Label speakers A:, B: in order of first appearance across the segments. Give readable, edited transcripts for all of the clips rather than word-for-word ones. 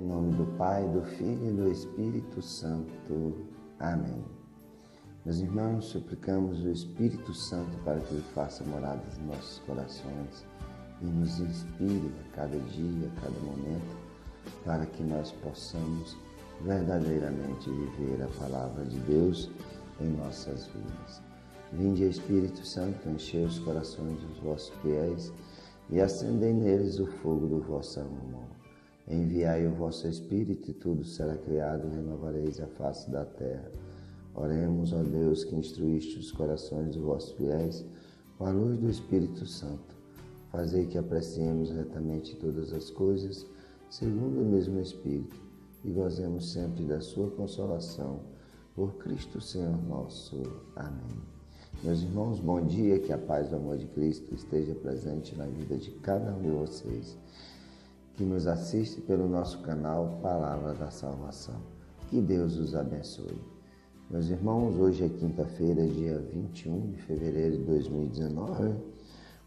A: Em nome do Pai, do Filho e do Espírito Santo. Amém. Meus irmãos, suplicamos o Espírito Santo para que Ele faça morada em nossos corações e nos inspire a cada dia, a cada momento, para que nós possamos verdadeiramente viver a palavra de Deus em nossas vidas. Vinde, Espírito Santo, enchei os corações dos vossos fiéis e acendei neles o fogo do vosso amor. Enviai o vosso Espírito e tudo será criado, e renovareis a face da terra. Oremos, ó Deus, que instruíste os corações dos vossos fiéis com a luz do Espírito Santo. Fazei que apreciemos retamente todas as coisas, segundo o mesmo Espírito, e gozemos sempre da sua consolação. Por Cristo Senhor nosso. Amém. Meus irmãos, bom dia, que a paz e o amor de Cristo esteja presente na vida de cada um de vocês, que nos assiste pelo nosso canal Palavra da Salvação. Que Deus os abençoe. Meus irmãos, hoje é quinta-feira, dia 21 de fevereiro de 2019.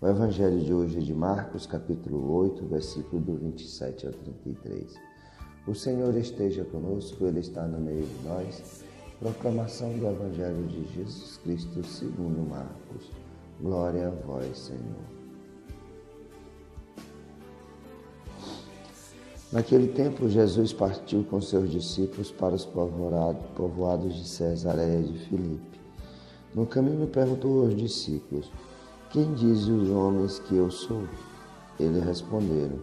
A: O Evangelho de hoje é de Marcos, capítulo 8, versículo do 27 ao 33. O Senhor esteja conosco, Ele está no meio de nós. Proclamação do Evangelho de Jesus Cristo segundo Marcos. Glória a vós, Senhor. Naquele tempo, Jesus partiu com seus discípulos para os povoados de Cesareia de Filipe. No caminho perguntou aos discípulos: quem dizem os homens que eu sou? Eles responderam: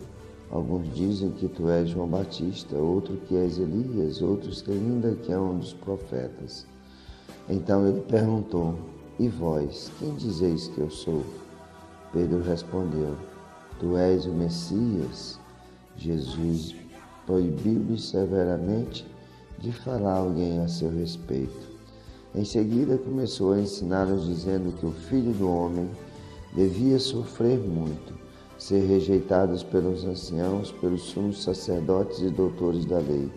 A: alguns dizem que tu és João Batista, outro que és Elias, outros que ainda que é um dos profetas. Então ele perguntou: e vós, quem dizeis que eu sou? Pedro respondeu: tu és o Messias. Jesus proibiu-lhe severamente de falar a alguém a seu respeito. Em seguida começou a ensiná-los, dizendo que o Filho do Homem devia sofrer muito, ser rejeitado pelos anciãos, pelos sumos sacerdotes e doutores da lei.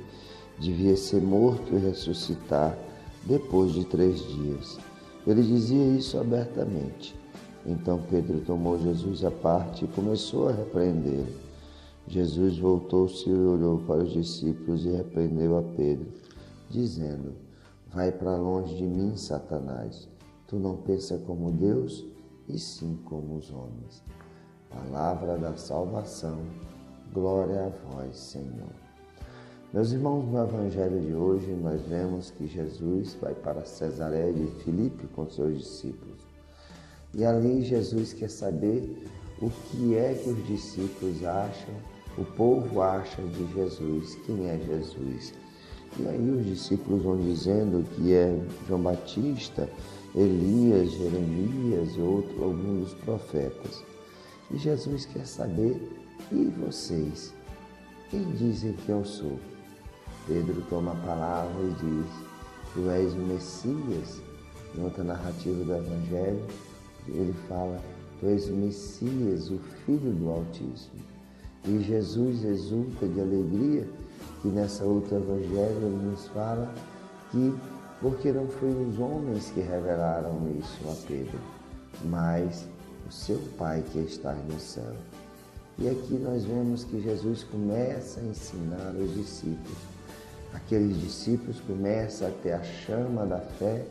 A: Devia ser morto e ressuscitar depois de 3 dias. Ele dizia isso abertamente. Então Pedro tomou Jesus à parte e começou a repreendê-lo. Jesus voltou-se e olhou para os discípulos e repreendeu a Pedro, dizendo: vai para longe de mim, Satanás. Tu não pensas como Deus, e sim como os homens. Palavra da salvação. Glória a vós, Senhor. Meus irmãos, no Evangelho de hoje nós vemos que Jesus vai para Cesareia de Filipe com seus discípulos. E ali Jesus quer saber o que é que os discípulos acham, o povo acha de Jesus, quem é Jesus. E aí os discípulos vão dizendo que é João Batista, Elias, Jeremias, algum dos profetas. E Jesus quer saber, e vocês? Quem dizem que eu sou? Pedro toma a palavra e diz: tu és o Messias. Em outra narrativa do Evangelho, ele fala: tu és o Messias, o Filho do Altíssimo. E Jesus exulta de alegria que nessa outra Evangelho ele nos fala que porque não foram os homens que revelaram isso a Pedro, mas o seu Pai que está no céu. E aqui nós vemos que Jesus começa a ensinar os discípulos. Aqueles discípulos começam a ter a chama da fé,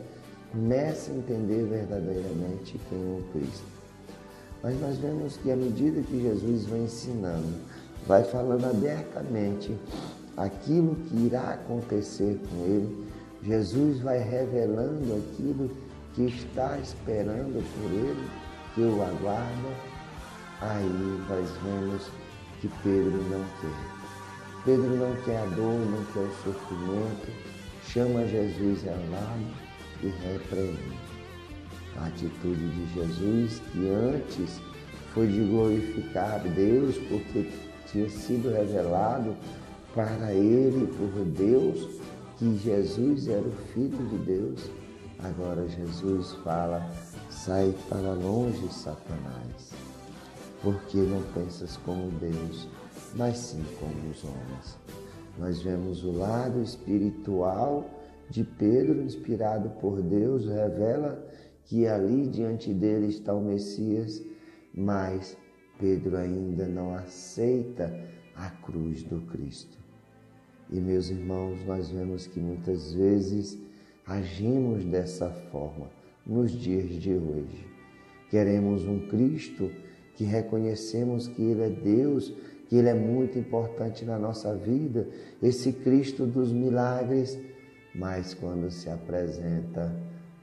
A: começam a entender verdadeiramente quem é o Cristo. Mas nós vemos que à medida que Jesus vai ensinando, vai falando abertamente aquilo que irá acontecer com ele, Jesus vai revelando aquilo que está esperando por ele, que o aguarda. Aí nós vemos que Pedro não quer. Pedro não quer a dor, não quer o sofrimento, chama Jesus ao lado e repreende. A atitude de Jesus, que antes foi de glorificar Deus, porque tinha sido revelado para ele por Deus que Jesus era o Filho de Deus. Agora Jesus fala: sai para longe, Satanás, porque não pensas como Deus, mas sim como os homens. Nós vemos o lado espiritual de Pedro, inspirado por Deus, revela que ali diante dele está o Messias, mas Pedro ainda não aceita a cruz do Cristo. E, meus irmãos, nós vemos que muitas vezes agimos dessa forma nos dias de hoje. Queremos um Cristo que reconhecemos que Ele é Deus, que Ele é muito importante na nossa vida, esse Cristo dos milagres, mas quando se apresenta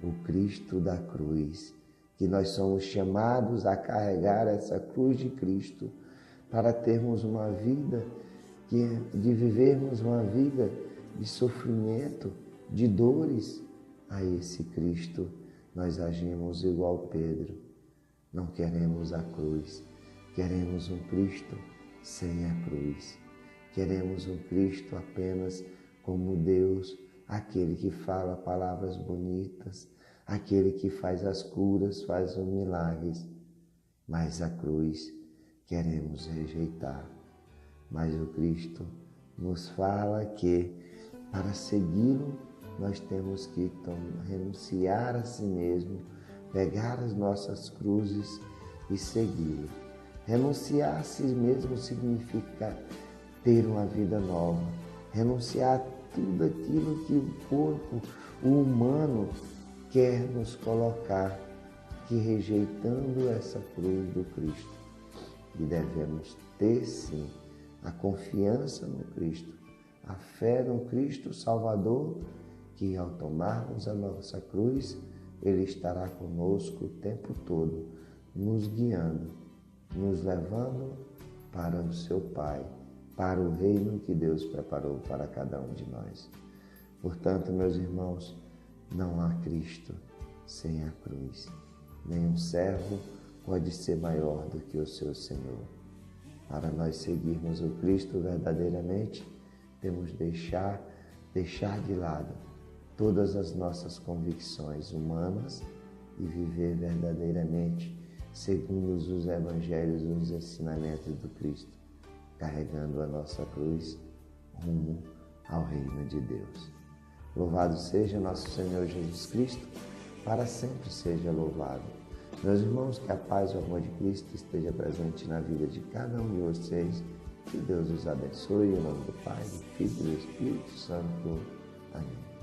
A: o Cristo da cruz, que nós somos chamados a carregar essa cruz de Cristo para termos uma vida, de vivermos uma vida de sofrimento, de dores, a esse Cristo nós agimos igual Pedro. Não queremos a cruz, queremos um Cristo sem a cruz. Queremos um Cristo apenas como Deus, aquele que fala palavras bonitas, aquele que faz as curas, faz os milagres. Mas a cruz queremos rejeitar. Mas o Cristo nos fala que para segui-lo nós temos que renunciar a si mesmo, pegar as nossas cruzes e segui-lo. Renunciar a si mesmo significa ter uma vida nova, renunciar a tudo aquilo que o corpo, o humano, quer nos colocar, que rejeitando essa cruz do Cristo. E devemos ter, sim, a confiança no Cristo, a fé no Cristo Salvador, que ao tomarmos a nossa cruz, Ele estará conosco o tempo todo, nos guiando, nos levando para o seu Pai, para o reino que Deus preparou para cada um de nós. Portanto, meus irmãos, não há Cristo sem a cruz. Nenhum servo pode ser maior do que o seu Senhor. Para nós seguirmos o Cristo verdadeiramente, temos deixar de lado todas as nossas convicções humanas e viver verdadeiramente segundo os evangelhos e os ensinamentos do Cristo, carregando a nossa cruz rumo ao reino de Deus. Louvado seja nosso Senhor Jesus Cristo, para sempre seja louvado. Meus irmãos, que a paz e o amor de Cristo esteja presente na vida de cada um de vocês. Que Deus os abençoe, em nome do Pai, do Filho e do Espírito Santo. Amém.